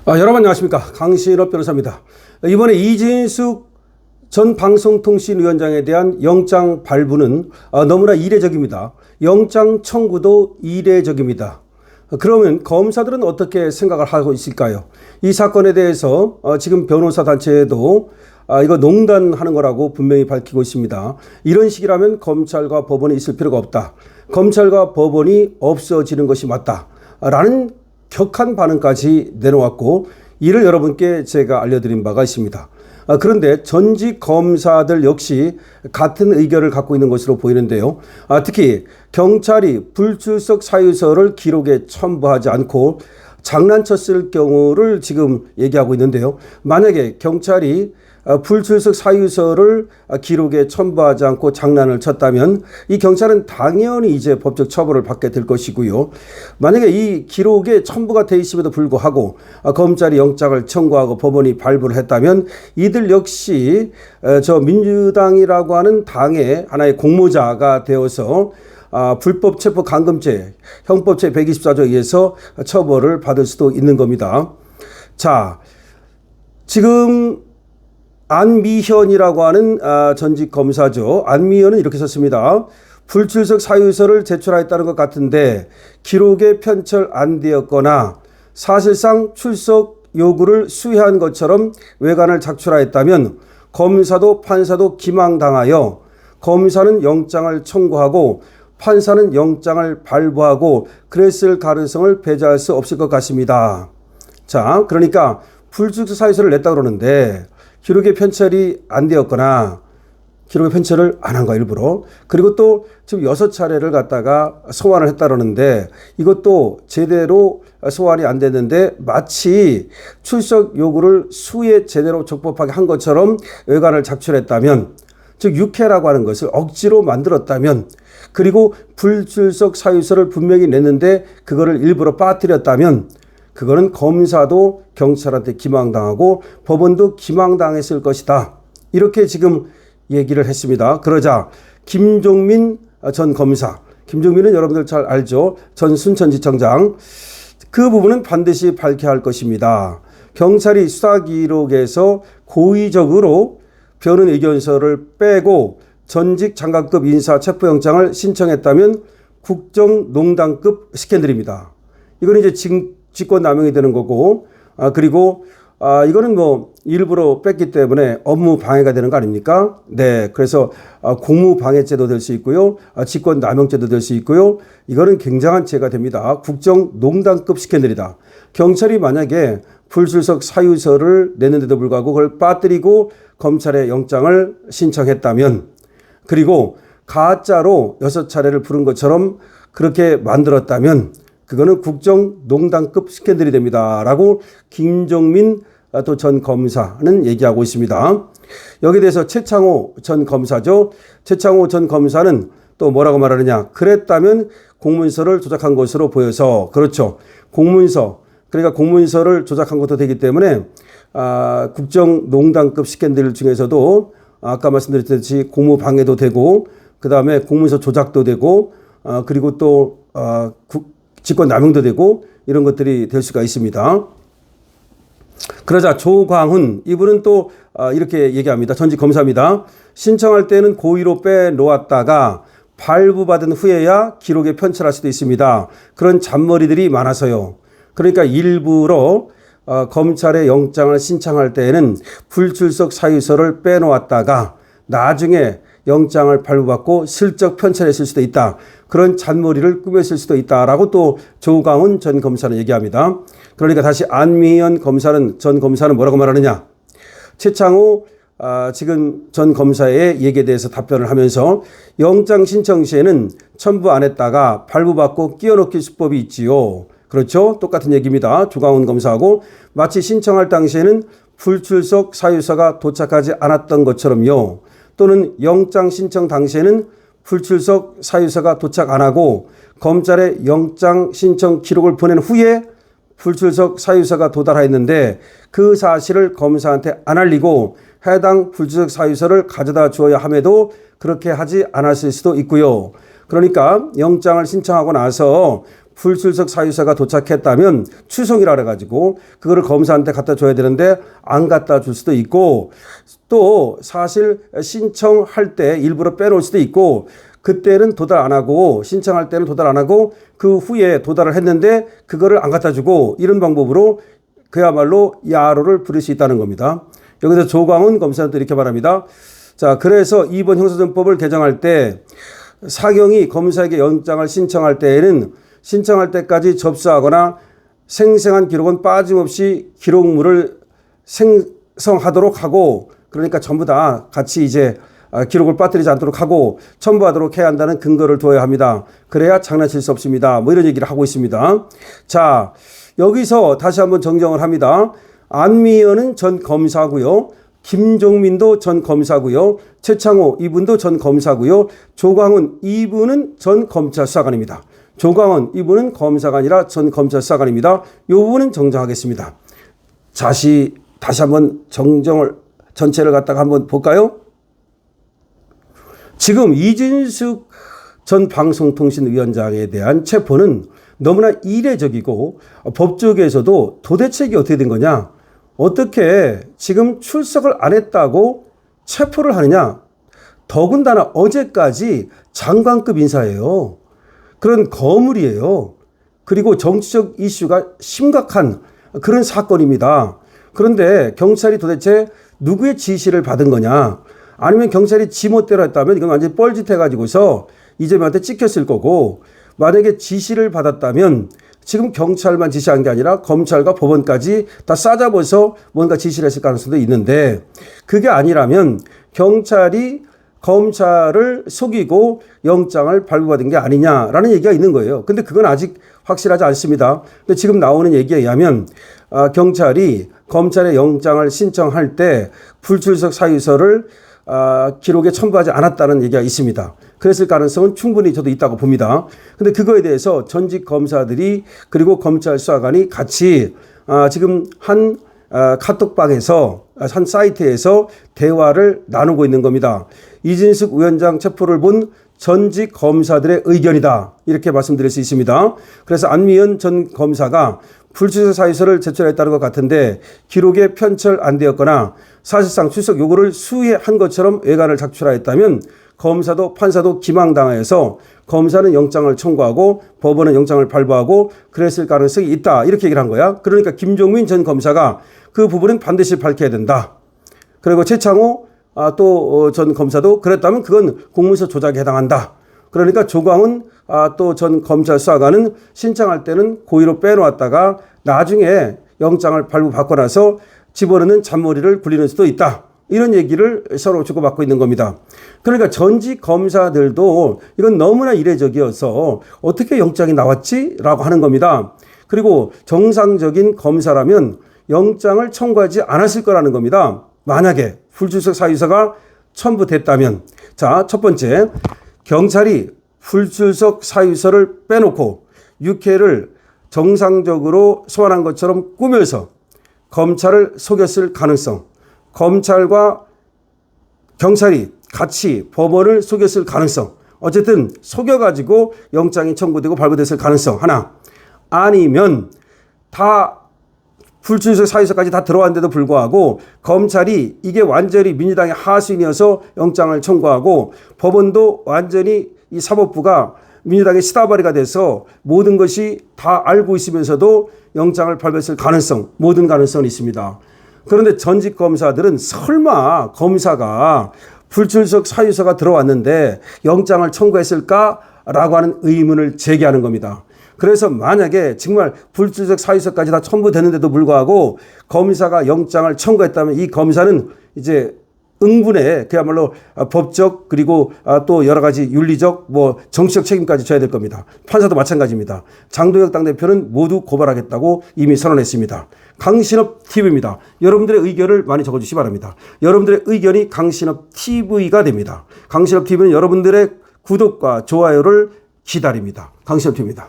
여러분 안녕하십니까. 강신업 변호사입니다. 이번에 이진숙 전 방송통신위원장에 대한 영장 발부는 너무나 이례적입니다. 영장 청구도 이례적입니다. 그러면 검사들은 어떻게 생각을 하고 있을까요? 이 사건에 대해서 지금 변호사 단체에도 이거 농단하는 거라고 분명히 밝히고 있습니다. 이런 식이라면 검찰과 법원이 있을 필요가 없다. 검찰과 법원이 없어지는 것이 맞다. 라는 격한 반응까지 내놓았고, 이를 여러분께 제가 알려드린 바가 있습니다. 그런데 전직 검사들 역시 같은 의견을 갖고 있는 것으로 보이는데요. 특히 경찰이 불출석 사유서를 기록에 첨부하지 않고 장난쳤을 경우를 지금 얘기하고 있는데요. 만약에 경찰이 불출석 사유서를 기록에 첨부하지 않고 장난을 쳤다면 이 경찰은 당연히 이제 법적 처벌을 받게 될 것이고요. 만약에 이 기록에 첨부가 돼 있음에도 불구하고 검찰이 영장을 청구하고 법원이 발부를 했다면 이들 역시 저 민주당이라고 하는 당의 하나의 공모자가 되어서 불법 체포 감금죄 형법제 124조에 의해서 처벌을 받을 수도 있는 겁니다. 자, 지금 안미현이라고 하는 전직 검사죠. 안미현은 이렇게 썼습니다. 불출석 사유서를 제출하였다는 것 같은데 기록에 편철 안 되었거나 사실상 출석 요구를 수혜한 것처럼 외관을 작출하였다면 검사도 판사도 기망당하여 검사는 영장을 청구하고 판사는 영장을 발부하고 그랬을 가능성을 배제할 수 없을 것 같습니다. 자, 그러니까 불출석 사유서를 냈다 그러는데 기록에 편철이 안 되었거나 기록에 편철을 안 한 거야 일부러. 그리고 또 지금 6차례를 갖다가 소환을 했다 그러는데 이것도 제대로 소환이 안 됐는데 마치 출석 요구를 수에 제대로 적법하게 한 것처럼 외관을 작출했다면, 즉 육회라고 하는 것을 억지로 만들었다면, 그리고 불출석 사유서를 분명히 냈는데 그거를 일부러 빠뜨렸다면 그거는 검사도 경찰한테 기망당하고 법원도 기망당했을 것이다. 이렇게 지금 얘기를 했습니다. 그러자 김종민 전 검사, 김종민은 여러분들 잘 알죠. 전 순천지청장. 그 부분은 반드시 밝혀야 할 것입니다. 경찰이 수사기록에서 고의적으로 변은 의견서를 빼고 전직 장관급 인사 체포영장을 신청했다면 국정농단급 스캔들입니다. 이건 이제 직권남용이 되는 거고, 그리고 이거는 뭐 일부러 뺐기 때문에 업무 방해가 되는 거 아닙니까? 네, 그래서 공무방해죄도 될 수 있고요, 직권남용죄도 될 수 있고요. 이거는 굉장한 죄가 됩니다. 국정농단급 스캔들이다. 경찰이 만약에 불출석 사유서를 냈는데도 불구하고 그걸 빠뜨리고 검찰에 영장을 신청했다면, 그리고 가짜로 6차례를 부른 것처럼 그렇게 만들었다면 그거는 국정농단급 스캔들이 됩니다. 라고 김종민 또 전 검사는 얘기하고 있습니다. 여기에 대해서 최창호 전 검사죠. 최창호 전 검사는 또 뭐라고 말하느냐. 그랬다면 공문서를 조작한 것으로 보여서, 그렇죠. 공문서, 그러니까 공문서를 조작한 것도 되기 때문에 국정농단급 스캔들 중에서도 아까 말씀드렸듯이 공무방해도 되고, 그 다음에 공문서 조작도 되고, 그리고 또 직권남용도 되고 이런 것들이 될 수가 있습니다. 그러자 조광훈, 이분은 또 이렇게 얘기합니다. 전직 검사입니다. 신청할 때는 고의로 빼놓았다가 발부받은 후에야 기록에 편철할 수도 있습니다. 그런 잔머리들이 많아서요. 그러니까 일부러 검찰에 영장을 신청할 때에는 불출석 사유서를 빼놓았다가 나중에 영장을 발부받고 슬쩍 편찬했을 수도 있다. 그런 잔머리를 꾸몄을 수도 있다라고 또 조광훈 전 검사는 얘기합니다. 그러니까 다시 안미현 전 검사는 뭐라고 말하느냐. 최창호 지금 전 검사의 얘기에 대해서 답변을 하면서 영장 신청 시에는 첨부 안 했다가 발부받고 끼워넣기 수법이 있지요. 그렇죠. 똑같은 얘기입니다. 조광훈 검사하고 마치 신청할 당시에는 불출석 사유서가 도착하지 않았던 것처럼요. 또는 영장 신청 당시에는 불출석 사유서가 도착 안 하고 검찰에 영장 신청 기록을 보낸 후에 불출석 사유서가 도달하였는데 그 사실을 검사한테 안 알리고 해당 불출석 사유서를 가져다 주어야 함에도 그렇게 하지 않았을 수도 있고요. 그러니까 영장을 신청하고 나서 불출석 사유서가 도착했다면 추송이라 그래가지고 그거를 검사한테 갖다 줘야 되는데 안 갖다 줄 수도 있고, 또 사실 신청할 때 일부러 빼놓을 수도 있고, 그때는 도달 안 하고 신청할 때는 도달 안 하고 그 후에 도달을 했는데 그거를 안 갖다 주고, 이런 방법으로 그야말로 야로를 부릴 수 있다는 겁니다. 여기서 조광훈 검사는 또 이렇게 말합니다. 자, 그래서 이번 형사소송법을 개정할 때 사경이 검사에게 영장을 신청할 때에는 신청할 때까지 접수하거나 생생한 기록은 빠짐없이 기록물을 생성하도록 하고, 그러니까 전부 다 같이 이제 기록을 빠뜨리지 않도록 하고 첨부하도록 해야 한다는 근거를 둬야 합니다. 그래야 장난칠 수 없습니다. 뭐 이런 얘기를 하고 있습니다. 자, 여기서 다시 한번 정정을 합니다. 안미연은 전 검사고요. 김종민도 전 검사고요. 최창호 이분도 전 검사고요. 조광훈 이분은 전 검찰 수사관입니다. 조광훈 이분은 검사가 아니라 전 검찰 수사관입니다. 이 부분은 정정하겠습니다. 다시 한번 정정을 전체를 갖다가 한번 볼까요? 지금 이진숙 전 방송통신위원장에 대한 체포는 너무나 이례적이고 법조계에서도 도대체 이게 어떻게 된 거냐? 어떻게 지금 출석을 안 했다고 체포를 하느냐? 더군다나 어제까지 장관급 인사예요. 그런 거물이에요. 그리고 정치적 이슈가 심각한 그런 사건입니다. 그런데 경찰이 도대체 누구의 지시를 받은 거냐? 아니면 경찰이 지멋대로 했다면 이건 완전히 뻘짓해가지고서 이재명한테 찍혔을 거고, 만약에 지시를 받았다면 지금 경찰만 지시한 게 아니라 검찰과 법원까지 다 싸잡아서 뭔가 지시를 했을 가능성도 있는데, 그게 아니라면 경찰이 검찰을 속이고 영장을 발부받은 게 아니냐라는 얘기가 있는 거예요. 근데 그건 아직 확실하지 않습니다. 근데 지금 나오는 얘기에 의하면 경찰이 검찰의 영장을 신청할 때 불출석 사유서를 기록에 첨부하지 않았다는 얘기가 있습니다. 그랬을 가능성은 충분히 저도 있다고 봅니다. 근데 그거에 대해서 전직 검사들이 그리고 검찰 수사관이 같이 지금 한 카톡방에서 한 사이트에서 대화를 나누고 있는 겁니다. 이진숙 위원장 체포를 본 전직 검사들의 의견이다, 이렇게 말씀드릴 수 있습니다. 그래서 안미연 전 검사가 불출석 사유서를 제출했다는 것 같은데 기록에 편철 안 되었거나 사실상 출석 요구를 수의한 것처럼 외관을 작출하였다면 검사도 판사도 기망당하여서 검사는 영장을 청구하고 법원은 영장을 발부하고 그랬을 가능성이 있다, 이렇게 얘기를 한 거야. 그러니까 김종민 전 검사가 그 부분은 반드시 밝혀야 된다. 그리고 최창호 또 전 검사도 그랬다면 그건 공문서 조작에 해당한다. 그러니까 조광훈 또 전 검찰 수사관은 신청할 때는 고의로 빼놓았다가 나중에 영장을 발부받고 나서 집어넣는 잔머리를 굴리는 수도 있다. 이런 얘기를 서로 주고받고 있는 겁니다. 그러니까 전직 검사들도 이건 너무나 이례적이어서 어떻게 영장이 나왔지? 라고 하는 겁니다. 그리고 정상적인 검사라면 영장을 청구하지 않았을 거라는 겁니다. 만약에 불출석 사유서가 첨부됐다면. 자, 첫 번째, 경찰이 불출석 사유서를 빼놓고 육회를 정상적으로 소환한 것처럼 꾸며서 검찰을 속였을 가능성, 검찰과 경찰이 같이 법원을 속였을 가능성, 어쨌든 속여가지고 영장이 청구되고 발부됐을 가능성 하나, 아니면 다 불출석 사유서까지 다 들어왔는데도 불구하고 검찰이 이게 완전히 민주당의 하수인이어서 영장을 청구하고 법원도 완전히 이 사법부가 민주당의 시다바리가 돼서 모든 것이 다 알고 있으면서도 영장을 발부했을 가능성, 모든 가능성은 있습니다. 그런데 전직 검사들은 설마 검사가 불출석 사유서가 들어왔는데 영장을 청구했을까라고 하는 의문을 제기하는 겁니다. 그래서 만약에 정말 불출석 사유서까지 다 첨부됐는데도 불구하고 검사가 영장을 청구했다면 이 검사는 이제 응분에 그야말로 법적 그리고 또 여러 가지 윤리적 뭐 정치적 책임까지 져야 될 겁니다. 판사도 마찬가지입니다. 장동혁 당대표는 모두 고발하겠다고 이미 선언했습니다. 강신업 TV입니다. 여러분들의 의견을 많이 적어주시기 바랍니다. 여러분들의 의견이 강신업 TV가 됩니다. 강신업 TV는 여러분들의 구독과 좋아요를 기다립니다. 강신업 TV입니다.